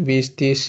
20 30،